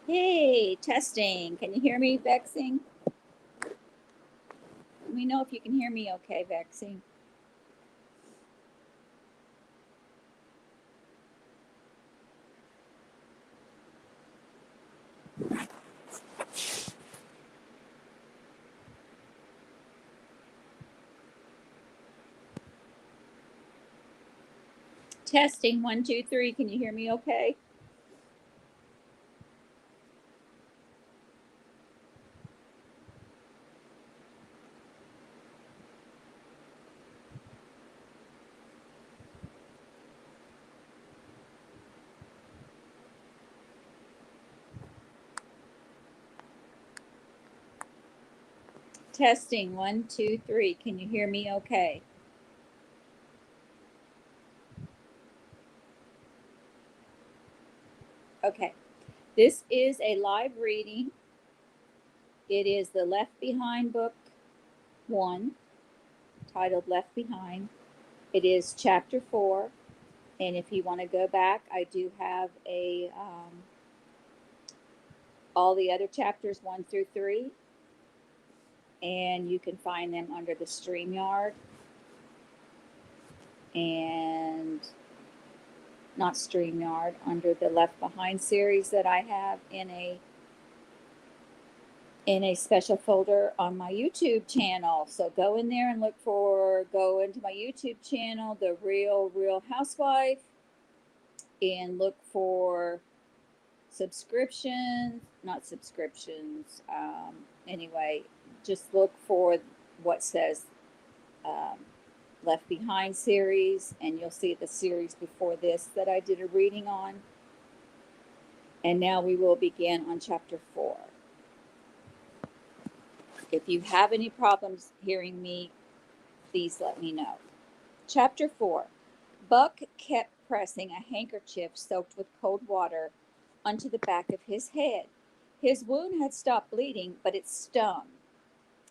Hey, testing. Can you hear me, Vexing? Let me know if you can hear me okay, Vexing. Testing, 1, 2, 3. Can you hear me okay? Testing, 1, 2, 3. Can you hear me okay? Okay. This is a live reading. It is the Left Behind book 1, titled Left Behind. It is chapter 4. And if you want to go back, I do have all the other chapters 1 through 3, and you can find them under the StreamYard and not StreamYard, under the Left Behind series that I have in a special folder on my YouTube channel. So go in there and go into my YouTube channel, The Real Housewife, and look for not subscriptions. Anyway, just look for what says um, Left Behind series, and you'll see the series before this that I did a reading on. And now we will begin on chapter 4. If you have any problems hearing me, please let me know. Chapter 4. Buck kept pressing a handkerchief soaked with cold water onto the back of his head. His wound had stopped bleeding, but it stung.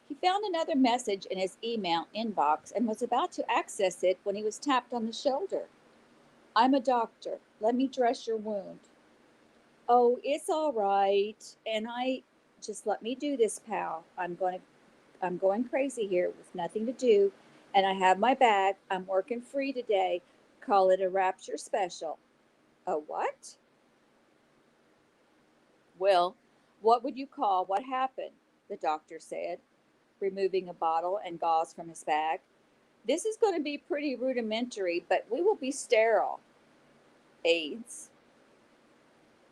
He found another message in his email inbox and was about to access it when he was tapped on the shoulder. "I'm a doctor. Let me dress your wound." "Oh, it's all right. And just let me do this, pal. I'm going crazy here with nothing to do, and I have my bag. I'm working free today. Call it a rapture special." "A what?" "Well, what would you call what happened?" the doctor said, removing a bottle and gauze from his bag. "This is going to be pretty rudimentary, but we will be sterile." "AIDS."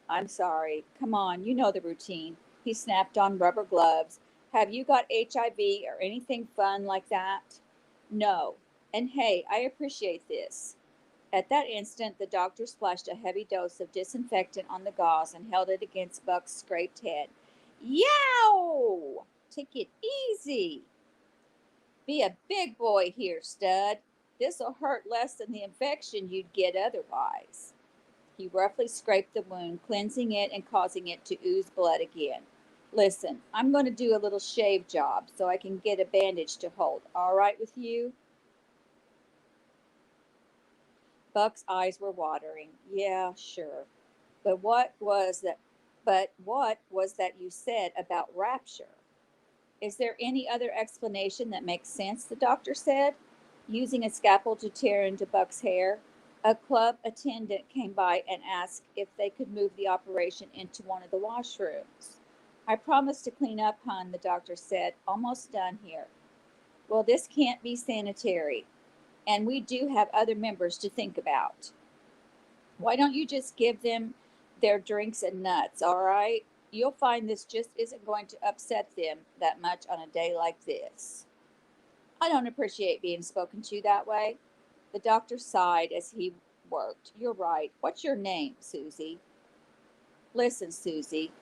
"I'm sorry. Come on, you know the routine." He snapped on rubber gloves. "Have you got HIV or anything fun like that?" "No. And hey, I appreciate this." At that instant, the doctor splashed a heavy dose of disinfectant on the gauze and held it against Buck's scraped head. "Yow! Take it easy. Be a big boy here, stud. This'll hurt less than the infection you'd get otherwise." He roughly scraped the wound, cleansing it and causing it to ooze blood again. "Listen, I'm going to do a little shave job so I can get a bandage to hold. All right with you?" Buck's eyes were watering. "Yeah, sure. But what was that you said about rapture?" "Is there any other explanation that makes sense?" the doctor said, using a scalpel to tear into Buck's hair. A club attendant came by and asked if they could move the operation into one of the washrooms. "I promised to clean up, hon," the doctor said. "Almost done here." "Well, this can't be sanitary, and we do have other members to think about. Why don't you just give them their drinks and nuts, all right? You'll find this just isn't going to upset them that much on a day like this." "I don't appreciate being spoken to that way." The doctor sighed as he worked. "You're right. What's your name, Susie?" "Listen, Susie,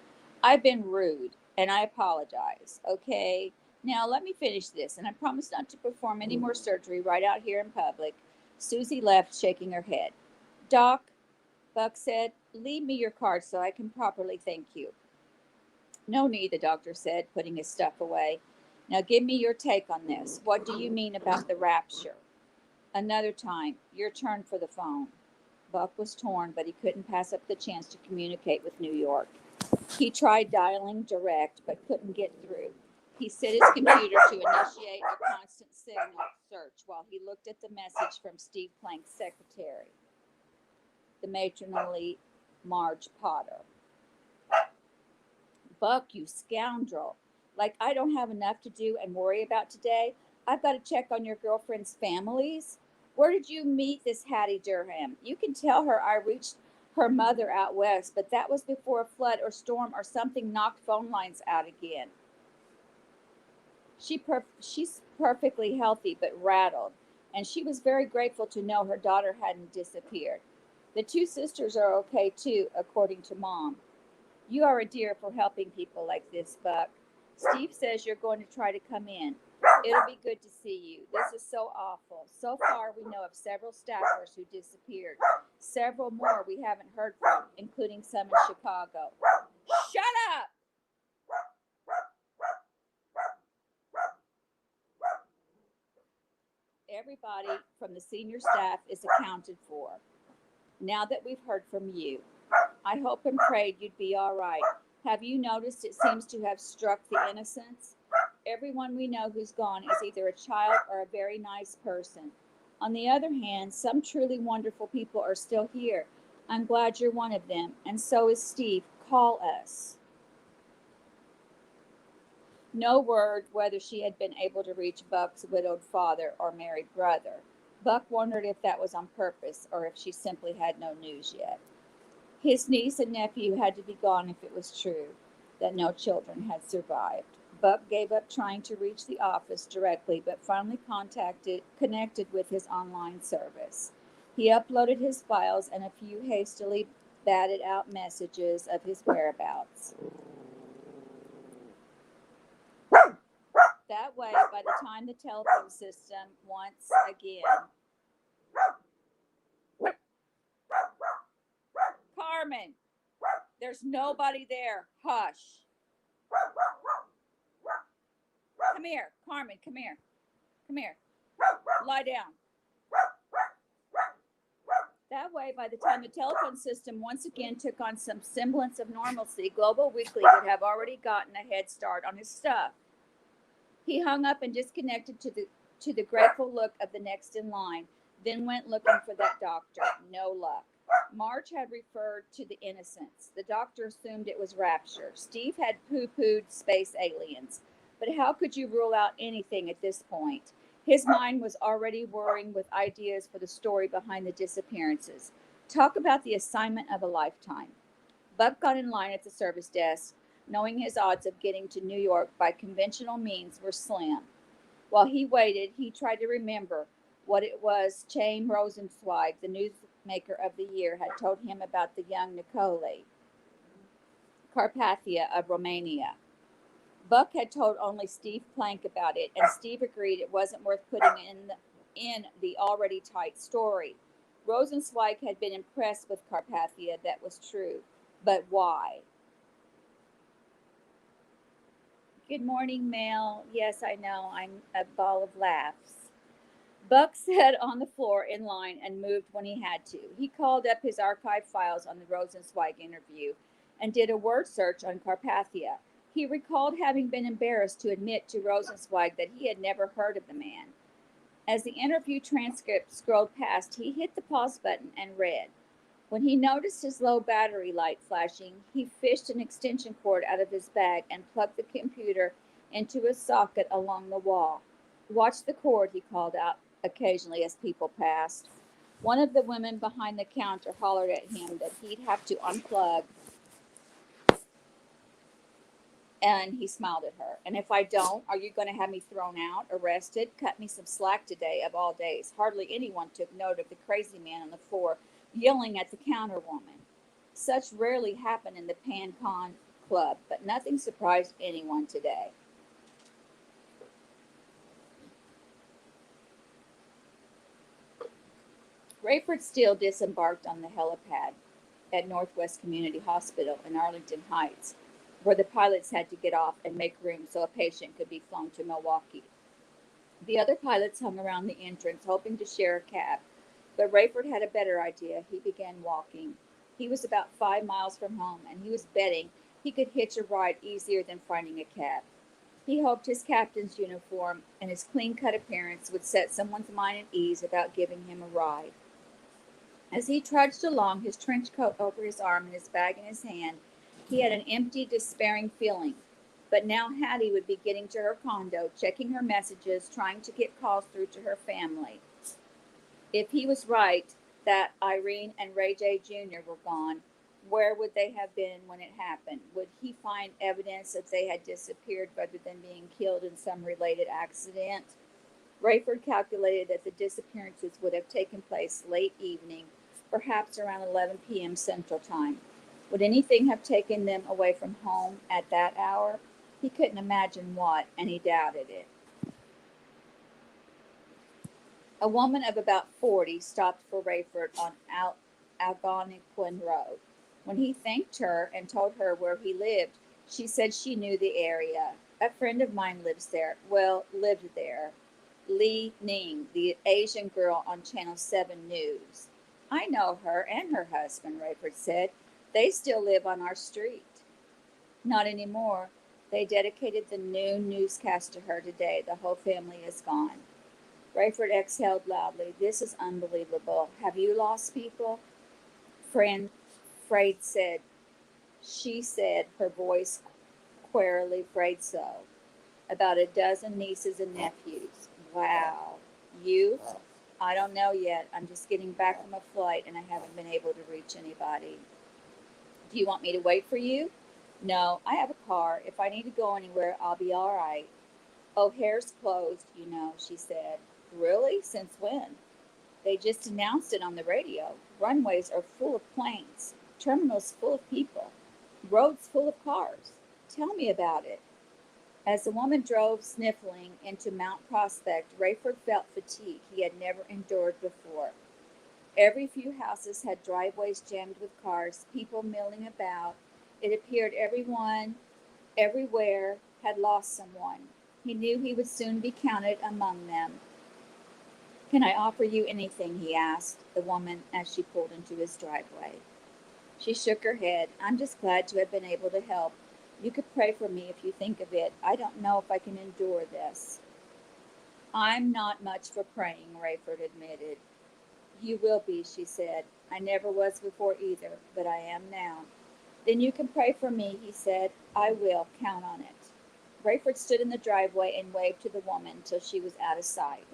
I've been rude, and I apologize, okay? Now let me finish this, and I promise not to perform any more surgery right out here in public." Susie left, shaking her head. "Doc," Buck said, "leave me your card so I can properly thank you." "No need," the doctor said, putting his stuff away. "Now give me your take on this. What do you mean about the rapture?" "Another time. Your turn for the phone." Buck was torn, but he couldn't pass up the chance to communicate with New York. He tried dialing direct but couldn't get through. He set his computer to initiate a constant signal search while he looked at the message from Steve Plank's secretary, the matronly Marge Potter. Buck, you scoundrel. Like I don't have enough to do and worry about today. I've got to check on your girlfriend's families. Where did you meet this Hattie Durham? You can tell her I reached her mother out west, but that was before a flood or storm or something knocked phone lines out again. She's perfectly healthy but rattled, and she was very grateful to know her daughter hadn't disappeared. The two sisters are okay too, according to Mom. You are a dear for helping people like this, Buck. Steve says you're going to try to come in. It'll be good to see you. This is so awful. So far, we know of several staffers who disappeared. Several more we haven't heard from, including some in Chicago. Shut up! Everybody from the senior staff is accounted for. Now that we've heard from you, I hope and prayed you'd be all right. Have you noticed it seems to have struck the innocents? Everyone we know who's gone is either a child or a very nice person. On the other hand, some truly wonderful people are still here. I'm glad you're one of them, and so is Steve. Call us. No word whether she had been able to reach Buck's widowed father or married brother. Buck wondered if that was on purpose or if she simply had no news yet. His niece and nephew had to be gone if it was true that no children had survived. Buck gave up trying to reach the office directly, but finally connected with his online service. He uploaded his files and a few hastily batted out messages of his whereabouts. That way, by the time the telephone system once again... Carmen, there's nobody there. Hush. Come here, Carmen, come here. Come here. Lie down. That way, by the time the telephone system once again took on some semblance of normalcy, Global Weekly would have already gotten a head start on his stuff. He hung up and disconnected to the grateful look of the next in line, then went looking for that doctor. No luck. Marge had referred to the innocents. The doctor assumed it was rapture. Steve had poo-pooed space aliens. But how could you rule out anything at this point? His mind was already whirring with ideas for the story behind the disappearances. Talk about the assignment of a lifetime. Buck got in line at the service desk, knowing his odds of getting to New York by conventional means were slim. While he waited, he tried to remember what it was Chaim Rosenzweig, the newsmaker of the year, had told him about the young Nicole, Carpathia of Romania. Buck had told only Steve Plank about it, and Steve agreed it wasn't worth putting in the already tight story. Rosenzweig had been impressed with Carpathia, that was true. But why? Good morning, Mel. Yes, I know, I'm a ball of laughs. Buck sat on the floor in line and moved when he had to. He called up his archive files on the Rosenzweig interview and did a word search on Carpathia. He recalled having been embarrassed to admit to Rosenzweig that he had never heard of the man. As the interview transcript scrolled past, he hit the pause button and read. When he noticed his low battery light flashing, he fished an extension cord out of his bag and plugged the computer into a socket along the wall. Watch the cord, he called out occasionally as people passed. One of the women behind the counter hollered at him that he'd have to unplug, and he smiled at her. And if I don't, are you going to have me thrown out, arrested? Cut me some slack today, of all days. Hardly anyone took note of the crazy man on the floor yelling at the counter woman. Such rarely happen in the Pan Con Club, but nothing surprised anyone today. Rayford Steele disembarked on the helipad at Northwest Community Hospital in Arlington Heights, where the pilots had to get off and make room so a patient could be flown to Milwaukee. The other pilots hung around the entrance, hoping to share a cab, but Rayford had a better idea. He began walking. He was about 5 miles from home, and he was betting He could hitch a ride easier than finding a cab. He hoped his captain's uniform and his clean-cut appearance would set someone's mind at ease about giving him a ride. As he trudged along, his trench coat over his arm and his bag in his hand, he had an empty, despairing feeling. But now Hattie would be getting to her condo, checking her messages, trying to get calls through to her family. If he was right that Irene and Ray J. Jr. were gone, where would they have been when it happened? Would he find evidence that they had disappeared rather than being killed in some related accident? Rayford calculated that the disappearances would have taken place late evening, perhaps around 11 p.m. Central Time. Would anything have taken them away from home at that hour? He couldn't imagine what, and he doubted it. A woman of about 40 stopped for Rayford on Algonquin Road. When he thanked her and told her where he lived, she said she knew the area. A friend of mine lives there. Well, lived there. Li Ning, the Asian girl on Channel 7 News. I know her and her husband, Rayford said. They still live on our street. Not anymore. They dedicated the noon newscast to her today. The whole family is gone. Rayford exhaled loudly. This is unbelievable. Have you lost people? Friend Frayed said. She said, her voice queerly, afraid so. About a dozen nieces and nephews. Wow. You? I don't know yet. I'm just getting back from a flight and I haven't been able to reach anybody. Do you want me to wait for you? No, I have a car. If I need to go anywhere, I'll be all right. O'Hare's closed, you know, she said. Really? Since when? They just announced it on the radio. Runways are full of planes, terminals full of people, roads full of cars. Tell me about it. As the woman drove sniffling into Mount Prospect, Rayford felt fatigue he had never endured before. Every few houses had driveways jammed with cars, people milling about. It appeared everyone, everywhere, had lost someone. He knew he would soon be counted among them. Can I offer you anything? He asked the woman as she pulled into his driveway. She shook her head. I'm just glad to have been able to help. You could pray for me if you think of it. I don't know if I can endure this. I'm not much for praying, Rayford admitted. You will be, she said. I never was before either, but I am now. Then you can pray for me, he said. I will. Count on it. Rayford stood in the driveway and waved to the woman till she was out of sight.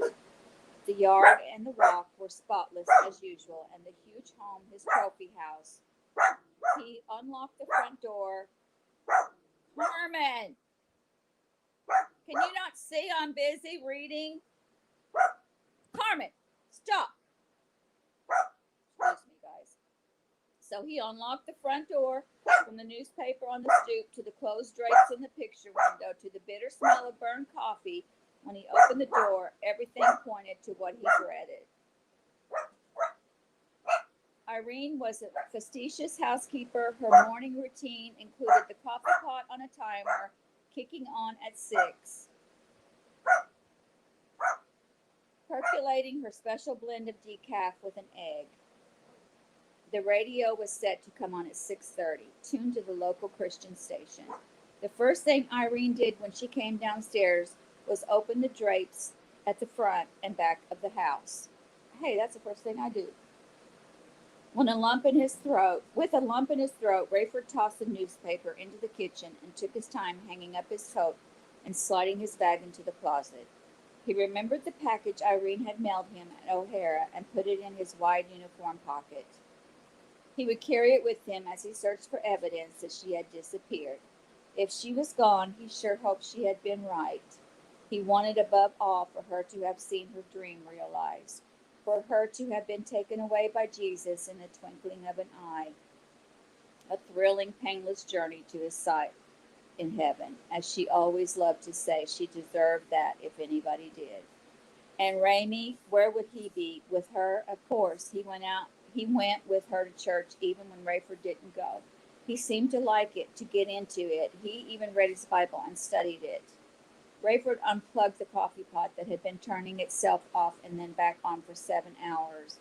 The yard and the walk were spotless as usual, and the huge home, his trophy house. He unlocked the front door. Carmen! Can you not see I'm busy reading? Carmen, stop! Excuse me, guys. So he unlocked the front door, from the newspaper on the stoop to the closed drapes in the picture window to the bitter smell of burned coffee. When he opened the door, everything pointed to what he dreaded. Irene was a fastidious housekeeper. Her morning routine included the coffee pot on a timer, kicking on at 6, percolating her special blend of decaf with an egg. The radio was set to come on at 6:30, tuned to the local Christian station. The first thing Irene did when she came downstairs was open the drapes at the front and back of the house. Hey, that's the first thing I do. With a lump in his throat, Rayford tossed the newspaper into the kitchen and took his time hanging up his coat and sliding his bag into the closet. He remembered the package Irene had mailed him at O'Hara and put it in his wide uniform pocket. He would carry it with him as he searched for evidence that she had disappeared. If she was gone, he sure hoped she had been right. He wanted above all for her to have seen her dream realized, for her to have been taken away by Jesus in the twinkling of an eye. A thrilling, painless journey to his sight in heaven. As she always loved to say, she deserved that if anybody did. And Raymie, where would he be? With her, of course. He went with her to church even when Rayford didn't go. He seemed to like it, to get into it. He even read his Bible and studied it. Rayford unplugged the coffee pot that had been turning itself off and then back on for 7 hours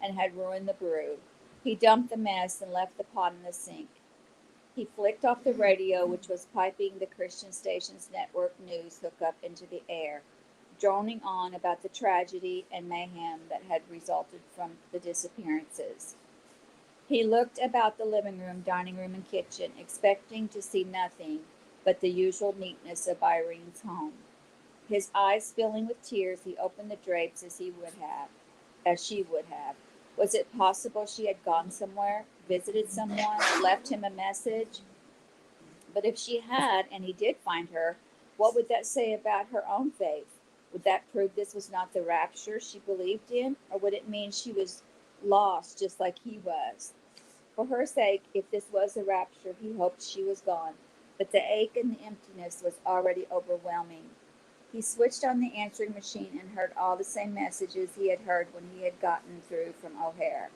and had ruined the brew. He dumped the mess and left the pot in the sink. He flicked off the radio, which was piping the Christian station's network news hookup into the air, droning on about the tragedy and mayhem that had resulted from the disappearances. He looked about the living room, dining room, and kitchen, expecting to see nothing but the usual neatness of Irene's home. His eyes filling with tears, he opened the drapes as she would have. Was it possible she had gone somewhere, visited someone, left him a message? But if she had, and he did find her, what would that say about her own faith? Would that prove this was not the rapture she believed in, or would it mean she was lost just like he was? For her sake, if this was the rapture, he hoped she was gone, but the ache and the emptiness was already overwhelming. He switched on the answering machine and heard all the same messages he had heard when he had gotten through from O'Hare,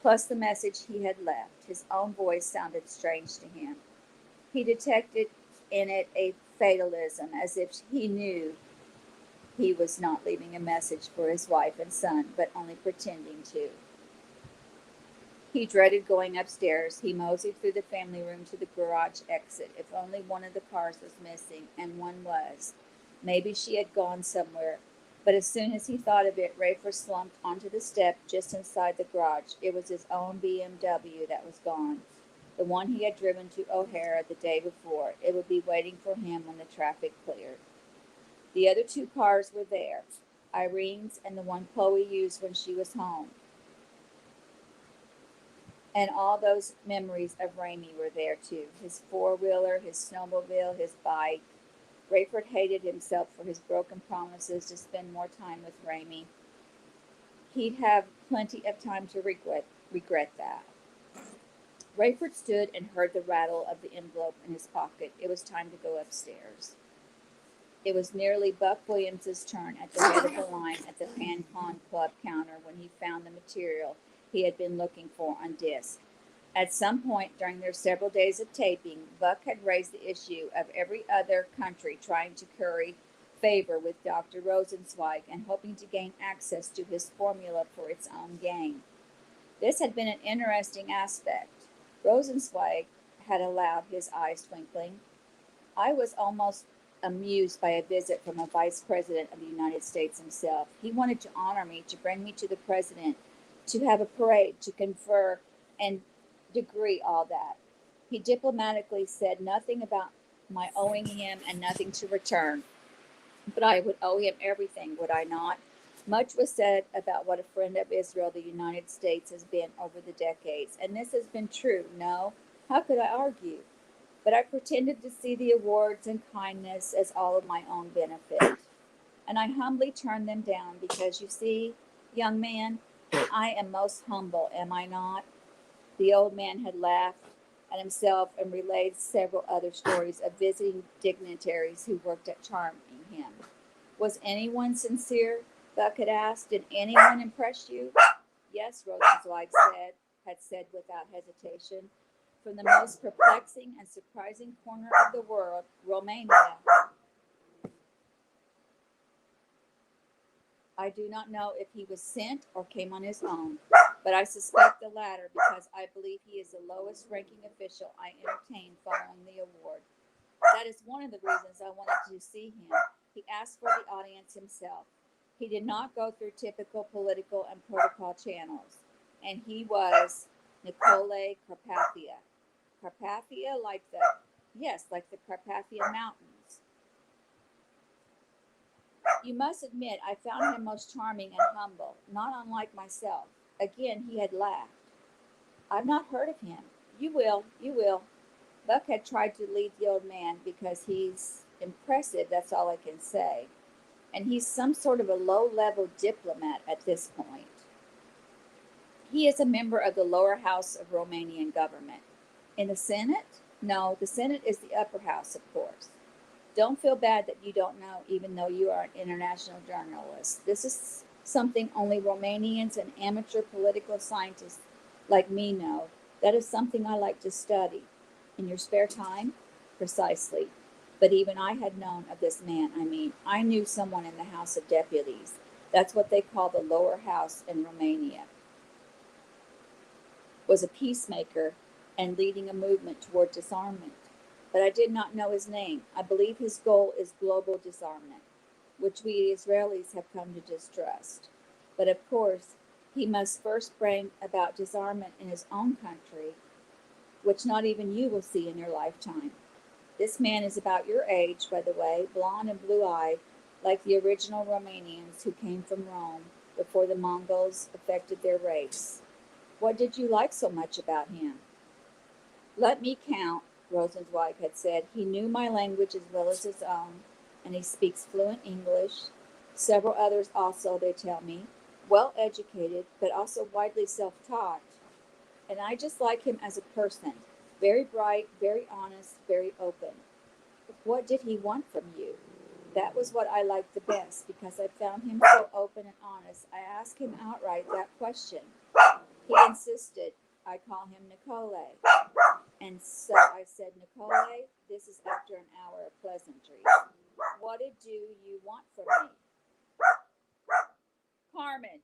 plus the message he had left. His own voice sounded strange to him. He detected in it a fatalism, as if he knew he was not leaving a message for his wife and son, but only pretending to. He dreaded going upstairs. He moseyed through the family room to the garage exit. If only one of the cars was missing, and one was. Maybe she had gone somewhere. But as soon as he thought of it, Rafer slumped onto the step just inside the garage. It was his own BMW that was gone, the one he had driven to O'Hara the day before. It would be waiting for him when the traffic cleared. The other two cars were there, Irene's and the one Chloe used when she was home. And all those memories of Ramey were there too. His four-wheeler, his snowmobile, his bike. Rayford hated himself for his broken promises to spend more time with Ramey. He'd have plenty of time to regret that. Rayford stood and heard the rattle of the envelope in his pocket. It was time to go upstairs. It was nearly Buck Williams's turn at the head of the line at the Pan Con Club counter when he found the material he had been looking for on disc. At some point during their several days of taping, Buck had raised the issue of every other country trying to curry favor with Dr. Rosenzweig and hoping to gain access to his formula for its own gain. This had been an interesting aspect. Rosenzweig had allowed his eyes twinkling. I was almost amused by a visit from a vice president of the United States himself. He wanted to honor me, to bring me to the president, to have a parade, to confer and degree all that. He diplomatically said nothing about my owing him and nothing to return. But I would owe him everything, would I not? Much was said about what a friend of Israel the United States has been over the decades, and this has been true. No, how could I argue? But I pretended to see the awards and kindness as all of my own benefit. And I humbly turned them down because, you see, young man, I am most humble, am I not? The old man had laughed at himself and relayed several other stories of visiting dignitaries who worked at charming him. Was anyone sincere? Buck had asked. Did anyone impress you? Yes, Rosenzweig had said without hesitation. From the most perplexing and surprising corner of the world, Romania. I do not know if he was sent or came on his own, but I suspect the latter because I believe he is the lowest ranking official I entertained following the award. That is one of the reasons I wanted to see him. He asked for the audience himself. He did not go through typical political and protocol channels, and he was Nicolae Carpathia. Carpathia, like the Carpathian Mountains. You must admit, I found him most charming and humble, not unlike myself. Again, he had laughed. I've not heard of him. You will. Buck had tried to lead the old man because he's impressive, that's all I can say. And he's some sort of a low-level diplomat at this point. He is a member of the lower house of Romanian government. In the Senate? No, the Senate is the upper house, of course. Don't feel bad that you don't know, even though you are an international journalist. This is something only Romanians and amateur political scientists like me know. That is something I like to study. In your spare time? Precisely. But even I had known of this man. I knew someone in the House of Deputies. That's what they call the lower house in Romania. Was a peacemaker and leading a movement toward disarmament. But I did not know his name. I believe his goal is global disarmament, which we Israelis have come to distrust. But of course, he must first bring about disarmament in his own country, which not even you will see in your lifetime. This man is about your age, by the way, blond and blue eyed, like the original Romanians who came from Rome before the Mongols affected their race. What did you like so much about him? Let me count, Rosenzweig had said. He knew my language as well as his own, and he speaks fluent English. Several others also, they tell me, well educated, but also widely self taught. And I just like him as a person. Very bright, very honest, very open. What did he want from you? That was what I liked the best because I found him so open and honest. I asked him outright that question. He insisted I call him Nicole. And so I said, Nicole, this is after an hour of pleasantries. What did you want from me? Carmen,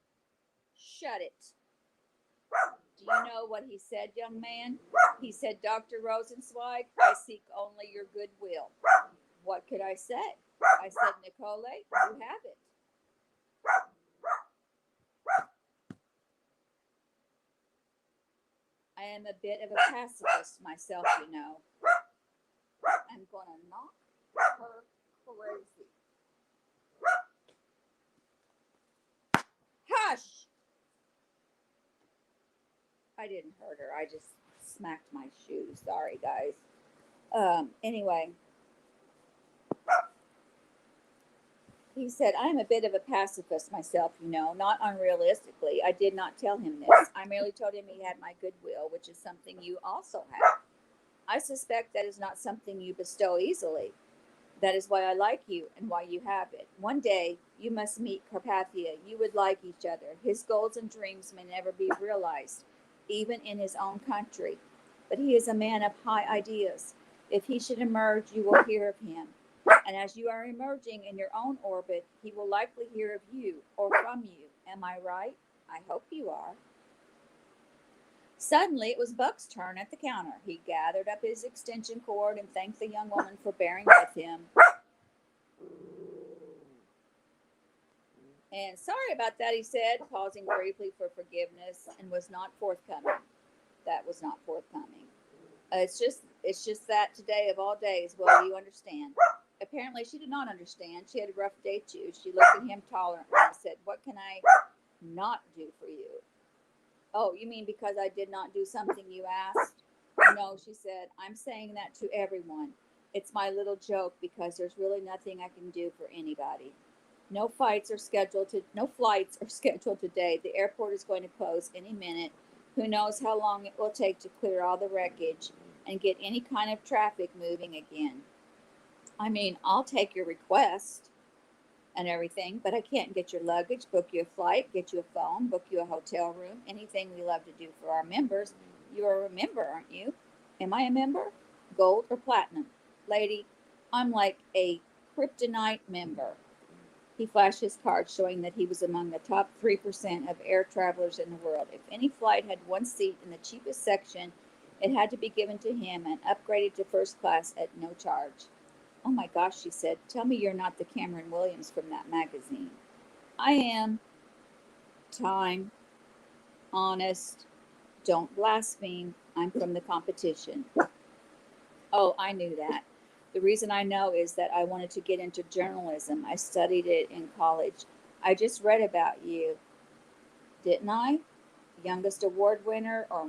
shut it. Do you know what he said, young man? He said, Dr. Rosenzweig, I seek only your goodwill. What could I say? I said, Nicole, you have it. I am a bit of a pacifist myself, you know. I'm going to knock her crazy. Hush! I didn't hurt her. I just smacked my shoe. Sorry, guys. Anyway, he said, I'm a bit of a pacifist myself, you know, not unrealistically. I did not tell him this. I merely told him he had my goodwill, which is something you also have. I suspect that is not something you bestow easily. That is why I like you and why you have it. One day, you must meet Carpathia. You would like each other. His goals and dreams may never be realized, even in his own country. But he is a man of high ideas. If he should emerge, you will hear of him. And as you are emerging in your own orbit, he will likely hear of you or from you. Am I right? I hope you are. Suddenly, it was Buck's turn at the counter. He gathered up his extension cord and thanked the young woman for bearing with him. And sorry about that, he said, pausing briefly for forgiveness, and was not forthcoming. That was not forthcoming. It's just that today of all days, well, you understand. Apparently, she did not understand. She had a rough day, too. She looked at him tolerantly and said, what can I not do for you? Oh, you mean because I did not do something you asked? No, she said, I'm saying that to everyone. It's my little joke because there's really nothing I can do for anybody. No flights are scheduled today. The airport is going to close any minute. Who knows how long it will take to clear all the wreckage and get any kind of traffic moving again. I mean, I'll take your request and everything, but I can't get your luggage, book you a flight, get you a phone, book you a hotel room, anything we love to do for our members. You're a member, aren't you? Am I a member? Gold or platinum? Lady, I'm like a kryptonite member. He flashed his card showing that he was among the top 3% of air travelers in the world. If any flight had one seat in the cheapest section, it had to be given to him and upgraded to first class at no charge. Oh my gosh, she said, tell me you're not the Cameron Williams from that magazine. I am. Time. Honest. Don't blaspheme. I'm from the competition. Oh, I knew that. The reason I know is that I wanted to get into journalism. I studied it in college. I just read about you, didn't I? Youngest award winner or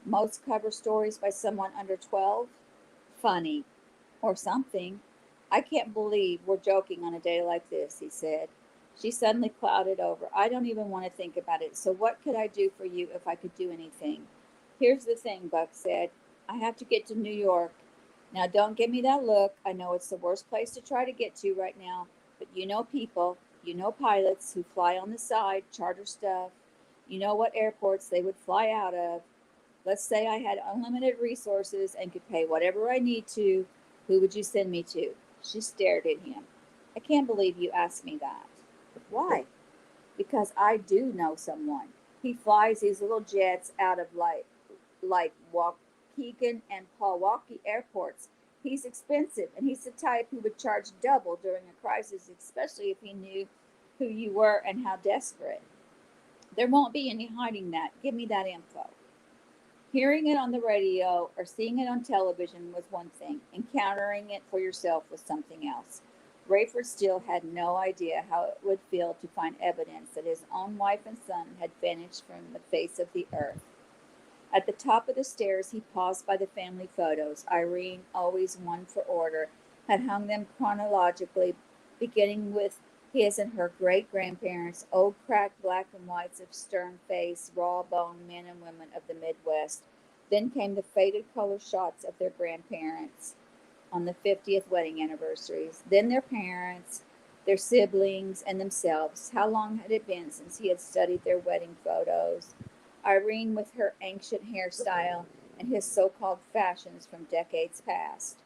most cover stories by someone under 12? Funny. Or something. I can't believe we're joking on a day like this, he said. She suddenly clouded over. I don't even want to think about it. So what could I do for you if I could do anything? Here's the thing, Buck said. I have to get to New York. Now, don't give me that look. I know it's the worst place to try to get to right now, but you know people, you know pilots who fly on the side, charter stuff. You know what airports they would fly out of. Let's say I had unlimited resources and could pay whatever I need to. Who would you send me to? She stared at him. I can't believe you asked me that. Why? Because I do know someone. He flies these little jets out of like Pekin and Milwaukee airports. He's expensive, and he's the type who would charge double during a crisis, especially if he knew who you were and how desperate. There won't be any hiding that. Give me that info. Hearing it on the radio or seeing it on television was one thing. Encountering it for yourself was something else. Rayford Steele had no idea how it would feel to find evidence that his own wife and son had vanished from the face of the earth. At the top of the stairs, he paused by the family photos. Irene, always one for order, had hung them chronologically, beginning with his and her great-grandparents, old cracked black and whites of stern-faced, raw-boned men and women of the Midwest. Then came the faded color shots of their grandparents on the 50th wedding anniversaries. Then their parents, their siblings, and themselves. How long had it been since he had studied their wedding photos? Irene with her ancient hairstyle and his so-called fashions from decades past.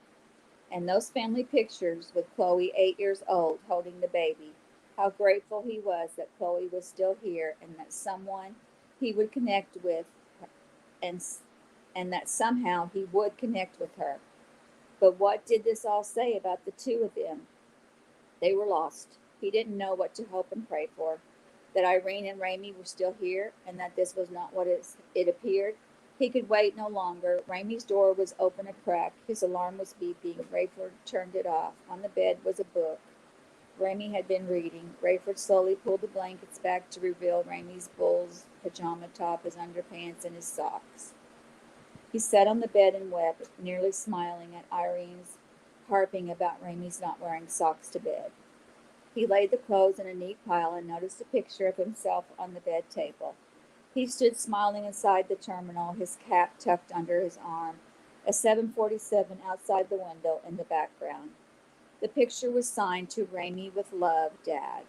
And those family pictures with Chloe 8 years old holding the baby. How grateful he was that Chloe was still here and that someone he would connect with and, and that somehow he would connect with her. But what did this all say about the two of them? They were lost. He didn't know what to hope and pray for. That Irene and Ramey were still here and that this was not what it appeared. He could wait no longer. Ramey's door was open a crack. His alarm was beeping. Rayford turned it off. On the bed was a book. Ramey had been reading. Rayford slowly pulled the blankets back to reveal Ramey's bull's pajama top, his underpants, and his socks. He sat on the bed and wept, nearly smiling at Irene's harping about Ramey's not wearing socks to bed. He laid the clothes in a neat pile and noticed a picture of himself on the bed table. He stood smiling inside the terminal, his cap tucked under his arm, a 747 outside the window in the background. The picture was signed to Ramey with love, Dad.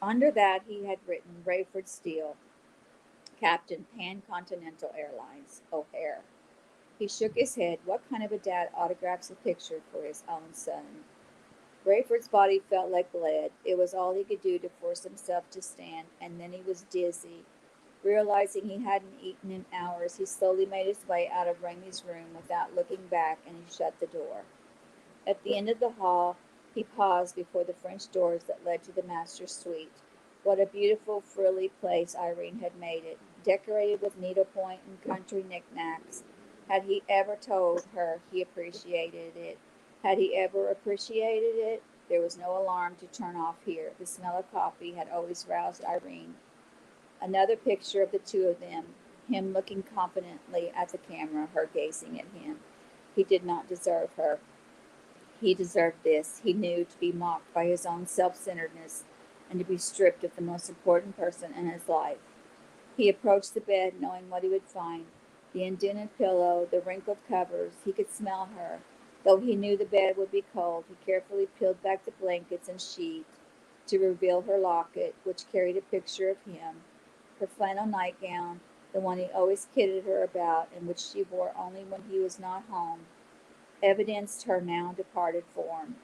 Under that he had written Rayford Steele, Captain, Pan Continental Airlines, O'Hare. He shook his head. What kind of a dad autographs a picture for his own son? Rayford's body felt like lead. It was all he could do to force himself to stand, and then he was dizzy. Realizing he hadn't eaten in hours, he slowly made his way out of Ramey's room without looking back, and he shut the door. At the end of the hall, he paused before the French doors that led to the master's suite. What a beautiful, frilly place Irene had made it, decorated with needlepoint and country knickknacks. Had he ever told her he appreciated it? Had he ever appreciated it? There was no alarm to turn off here. The smell of coffee had always roused Irene. Another picture of the two of them, him looking confidently at the camera, her gazing at him. He did not deserve her. He deserved this. He knew, to be mocked by his own self-centeredness and to be stripped of the most important person in his life. He approached the bed, knowing what he would find. The indented pillow, the wrinkled covers. He could smell her. Though he knew the bed would be cold, he carefully peeled back the blankets and sheet to reveal her locket, which carried a picture of him, her flannel nightgown, the one he always kidded her about and which she wore only when he was not home, evidenced her now departed form.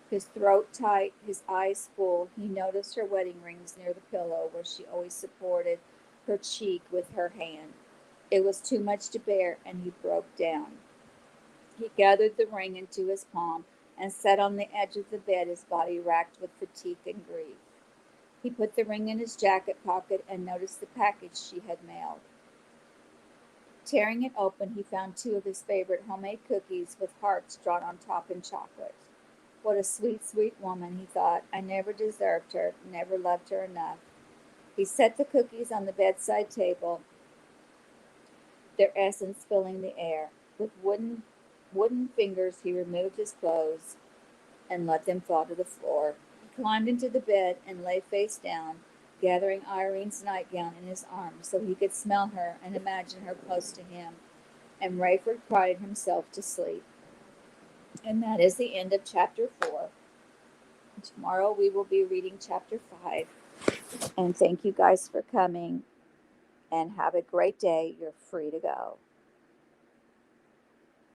His throat tight, his eyes full, he noticed her wedding rings near the pillow where she always supported her cheek with her hand. It was too much to bear, and he broke down. He gathered the ring into his palm and sat on the edge of the bed, his body racked with fatigue and grief. He put the ring in his jacket pocket and noticed the package she had mailed. Tearing it open, he found two of his favorite homemade cookies with hearts drawn on top in chocolate. What a sweet, sweet woman, he thought. I never deserved her, never loved her enough. He set the cookies on the bedside table, their essence filling the air. With wooden fingers, he removed his clothes and let them fall to the floor. He climbed into the bed and lay face down, gathering Irene's nightgown in his arms so he could smell her and imagine her close to him. And Rayford cried himself to sleep. And that is the end of chapter 4. Tomorrow we will be reading chapter 5. And thank you guys for coming. And have a great day. You're free to go.